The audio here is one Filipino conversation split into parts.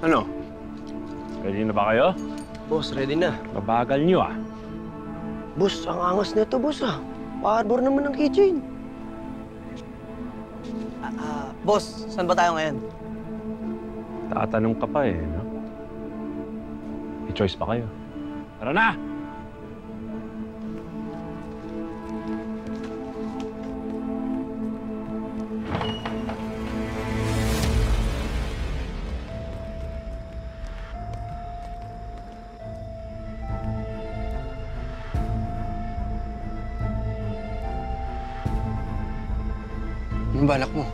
Ano? Ready na ba kayo? Boss, ready na. Mabagal nyo ah. Boss, ang angas nito, boss ah. Pa-arbor naman ng keychain. Boss, saan ba tayo ngayon? Tatanong ka pa eh, no? May choice pa kayo. Tara na! Anong balak mo?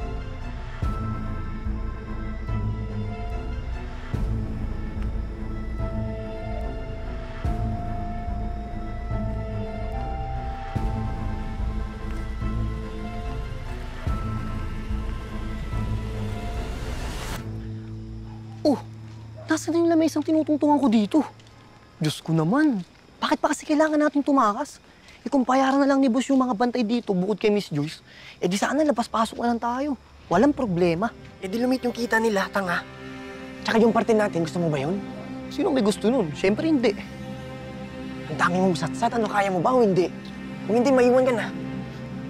Oh, nasaan na yung lamesang tinutungtungan ko dito? Diyos ko naman, bakit pa kasi kailangan natin tumakas? Eh kung payaran na lang ni boss yung mga bantay dito bukod kay Miss Joyce, eh di sana labas-pasok na lang tayo. Walang problema. Eh di lumit yung kita nila, tanga. Tsaka yung parte natin, gusto mo ba yun? Sino may gusto nun? Siyempre hindi. Ang dami mong satsat, ano kaya mo ba o hindi? Kung hindi, maiwan ka na.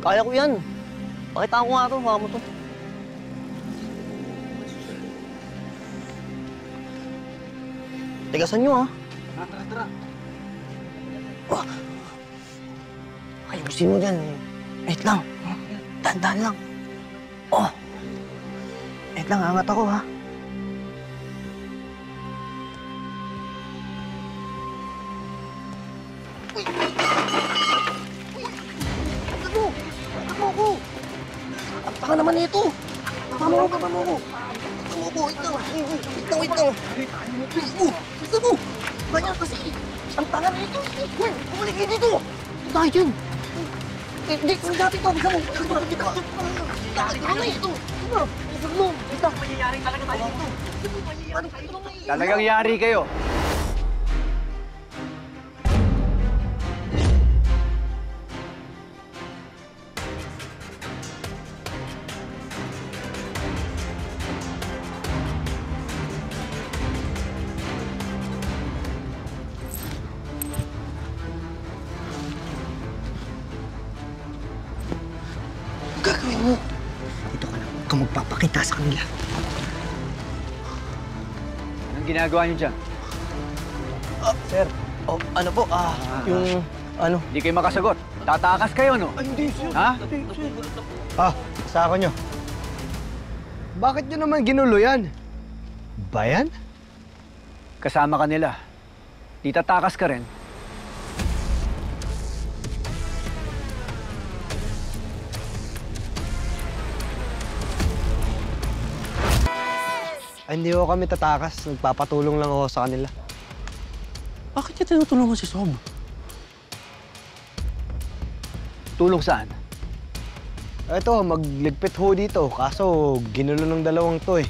Kaya ko yan. Pakita ko nga to, baka mo to. Tigasan nyo, ha? Tara. Oh. Ayusin mo dyan. Wait lang. Dahan-dahan lang. Oh. Wait lang, angat ako, ha? Uy! Ano? Ano ako? Ang tanga naman nito. Tama mo ko. Wait lang. Gusto mo. Ganyan kasi. Ang tanga nito. Bumalik kayo dito. Tayo dyan. Hindi, kung dati ito. Gusto mo. Tanga ito. Gusto mo. Ito. Mayayari talaga tayo dito. Talagang yari kayo. Gagawin mo. Dito ka lang. Huwag kang magpapakita sa kanila. Anong ginagawa niyo dyan? Sir. Oh, ano po? Yung... Ano? Hindi kayo makasagot. Tatakas kayo, no? Ay, hindi, sir. Ha? Sa nyo. Bakit nyo naman ginulo yan? Bayan? Kasama ka nila. Di tatakas ka rin. Ay, hindi ko kami tatakas. Nagpapatulong lang ako sa kanila. Bakit niya tinutulungan si Sob? Tulong saan? Ito, magligpit ho dito. Kaso, ginulo ng dalawang to eh.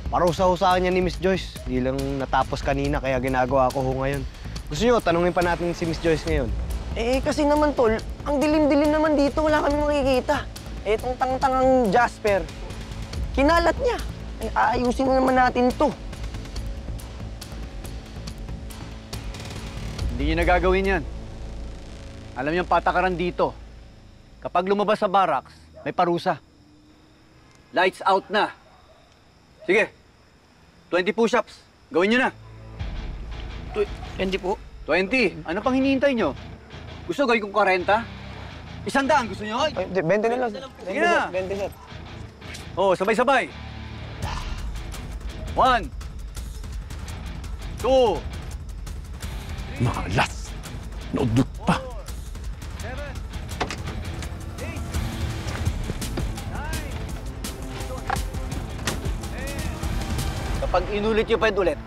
Parusa-husahan niya ni Miss Joyce. Di lang natapos kanina, kaya ginagawa ko ho ngayon. Gusto niyo, tanungin pa natin si Miss Joyce ngayon. Eh, kasi naman, tol, ang dilim-dilim naman dito. Wala kami makikita. Eh, itong tang-tangang Jasper, kinalat niya. Ay, aayusin na naman natin to. Hindi niyo nagagawin yan. Alam niyo ang patakaran dito. Kapag lumabas sa barracks, may parusa. Lights out na. Sige, 20 push-ups. Gawin niyo na. 20 po. 20. Ano pang hinihintay niyo? Gusto gawin kong 40? 100 gusto niyo? Ay, 20 na lang. Sige na. 20, sir. Oh, sabay-sabay. 1, 2, Malas! Naudot pa! Kapag inulit niyo pa yun ulit,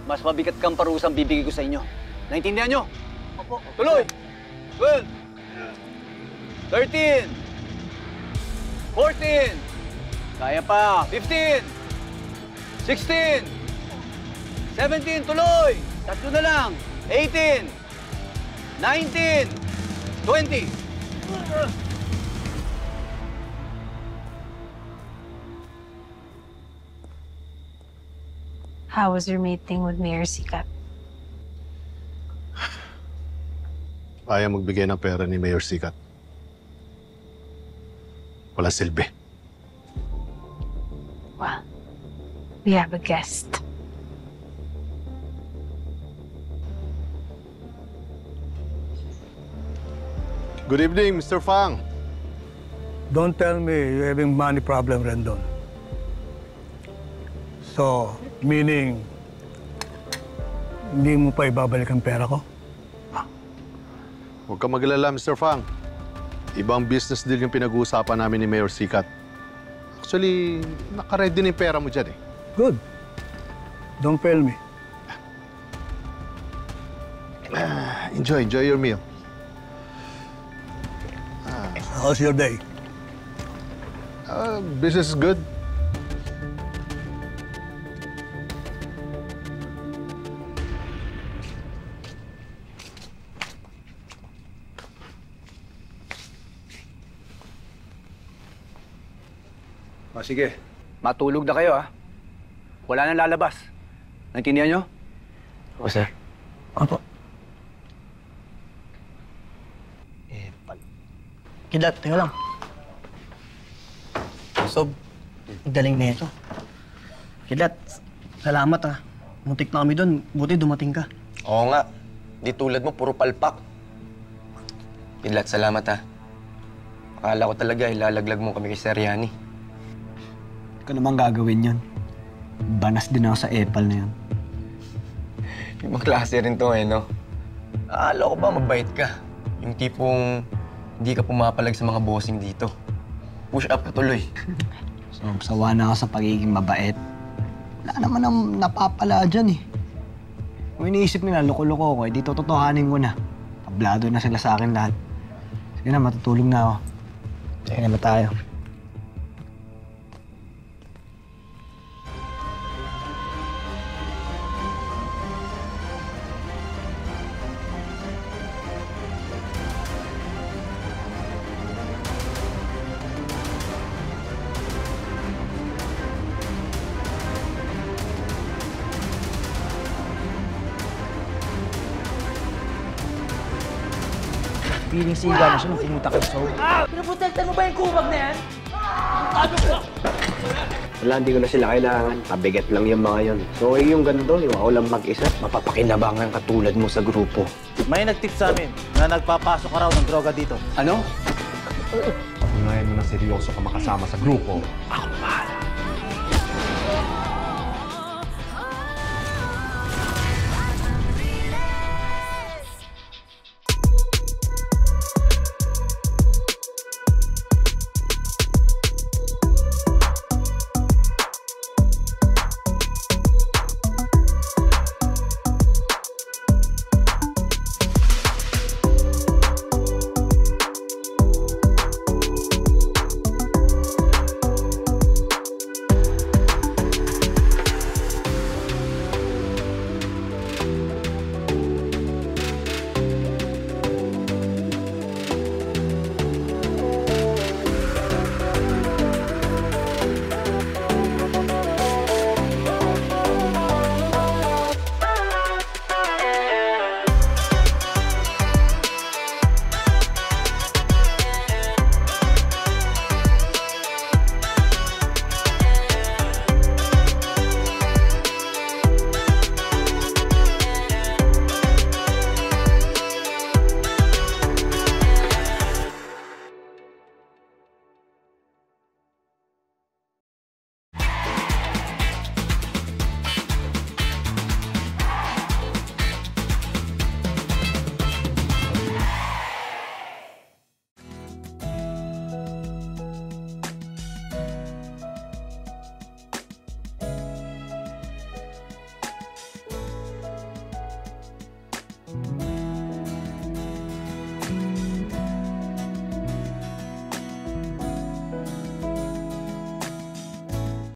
mas mabigat kang parusang bibigay ko sa inyo. Naintindihan niyo? Opo. Tuloy! 12, 13, 14, kaya pa, 15, 16, 17, tuloy! Tatlo na lang, 18, 19, 20. How was your meeting with Mayor Sikat? Ayaw magbigay ng pera ni Mayor Sikat. Walang silbi. Well, we have a guest. Good evening, Mr. Fang. Don't tell me you're having money problem, Rendon. So, meaning, hindi mo pa ibabalik ang pera ko? Huwag ka maglala, Mr. Fang. Ibang business deal yung pinag-uusapan namin ni Mayor Sikat. Actually, nakaready na yung pera mo dyan eh. Good. Don't fail me. Enjoy your meal. How's your day? Business is good. O sige, matulog na kayo, ha? Wala nang lalabas. Naintindihan nyo? O, sir. Opo. Kidlat, teka lang. Sob, galing na ito. Kidlat, salamat ah. Muntik na kami doon, buti dumating ka. Oo nga. Di tulad mo, puro palpak. Kidlat, salamat ha. Akala ko talaga ilalaglag mo kami kay Sir Yani. Hindi ko naman gagawin yun. Banas din ako sa epal na yun. Ibang klase rin to eh, no? Akala ko ba mabait ka? Yung tipong hindi ka pumapalag sa mga bossing dito. Push up ka tuloy. So, sawa na ako sa pagiging mabait. Wala naman ang napapala dyan eh. Kung iniisip nila, loko-loko ko, di totohanin ko na. Tablado na sila sa akin lahat. Sige na, matutulog na ako. Sige na ba tayo? Piling siga na siya nung pumunta kay Sob. Pinaprotektan mo ba yung kubag na yan? Wala, hindi ko na sila kailangan. Pabigat lang yung mga yon. So, yung ganito, yung ako lang mag-isa. Mapapakinabangan katulad mo sa grupo. May nag-tip sa amin na nagpapasok ka raw ng droga dito. Ano? Ngayon mo na seryoso ka makasama sa grupo. Ako pa.